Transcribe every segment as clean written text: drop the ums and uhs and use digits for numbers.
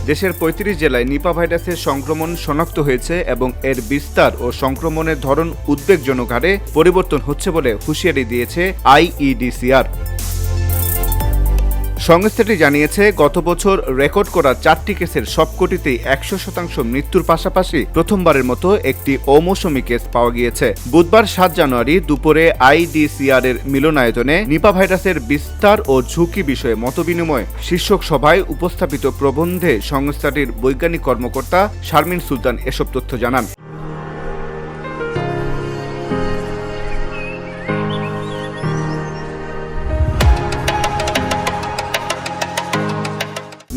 দেশের ৩৫ জেলায় নিপা ভাইরাসের সংক্রমণ শনাক্ত হয়েছে এবং এর বিস্তার ও সংক্রমণের ধরন উদ্বেগজনক হারে পরিবর্তন হচ্ছে বলে হুঁশিয়ারি দিয়েছে আইইডিসিআর। সংস্থাটি জানিয়েছে, গত বছর রেকর্ড করা 4টি কেসের সবকটিতেই 100% মৃত্যুর পাশাপাশি প্রথমবারের মতো একটি অমৌসুমী কেস পাওয়া গিয়েছে। বুধবার 7 জানুয়ারি দুপুরে আইডিসিআর এর মিলনায়তনে নিপা ভাইরাসের বিস্তার ও ঝুঁকি বিষয়ে মতবিনিময় শীর্ষক সভায় উপস্থাপিত প্রবন্ধে সংস্থাটির বৈজ্ঞানিক কর্মকর্তা শারমিন সুলতান এসব তথ্য জানান।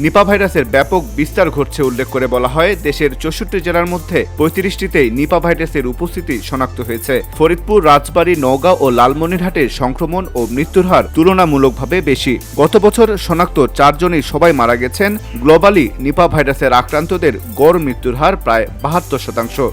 নিপা ভাইরাসের ব্যাপক বিস্তার ঘটছে উল্লেখ করে বলা হয়, দেশের 64 জেলার মধ্যে 35টিতেই নিপা ভাইরাসের উপস্থিতি শনাক্ত হয়েছে। ফরিদপুর, রাজবাড়ী, নওগাঁ ও লালমনিরহাটে সংক্রমণ ও মৃত্যুর হার তুলনামূলকভাবে বেশি। গত বছর শনাক্ত 4 জনই সবাই মারা গেছেন। গ্লোবালি নিপা ভাইরাসের আক্রান্তদের গড় মৃত্যুর হার প্রায় 72%।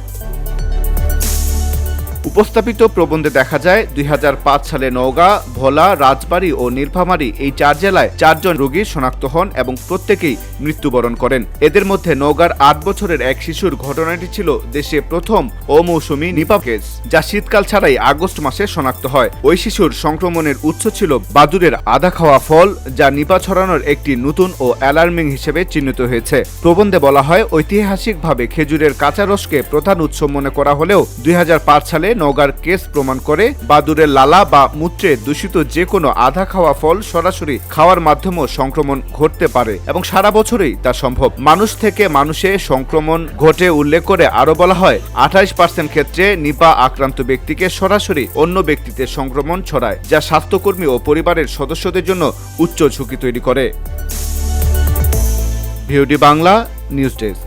উপস্থাপিত প্রবন্ধে দেখা যায়, 2005 সালে নওগাঁ, ভোলা, রাজবাড়ী ও নীলফামারী এই 4 জেলায় 4 জন রোগী শনাক্ত হন এবং প্রত্যেকেই মৃত্যুবরণ করেন। এদের মধ্যে নওগাঁর 8 বছরের এক শিশুর ঘটনাটি ছিল দেশে প্রথম অমৌসুমী নিপা কেস, যা শীতকাল ছাড়াই আগস্ট মাসে শনাক্ত হয়। ওই শিশুর সংক্রমণের উৎস ছিল বাদুড়ের আধা খাওয়া ফল, যা নিপা ছড়ানোর একটি নতুন ও অ্যালার্মিং হিসেবে চিহ্নিত হয়েছে। প্রবন্ধে বলা হয়, ঐতিহাসিকভাবে খেজুরের কাঁচা রসকে প্রধান উৎস মনে করা হলেও 2005 সালে নওগাঁর কেস প্রমাণ করে বাদুড়ের লালা বা মূত্রে দূষিত যে কোনো আধা খাওয়া ফল সরাসরি খাওয়ার মাধ্যমেও সংক্রমণ ঘটতে পারে এবং সারা বছরই তা সম্ভব। মানুষ থেকে মানুষে সংক্রমণ ঘটে উল্লেখ করে আরো বলা হয়, 28% ক্ষেত্রে নিপা আক্রান্ত ব্যক্তিকে সরাসরি অন্য ব্যক্তিতে সংক্রমণ ছড়ায়, যা স্বাস্থ্যকর্মী ও পরিবারের সদস্যদের জন্য উচ্চ ঝুঁকি তৈরি করে। VOD Bangla news desk.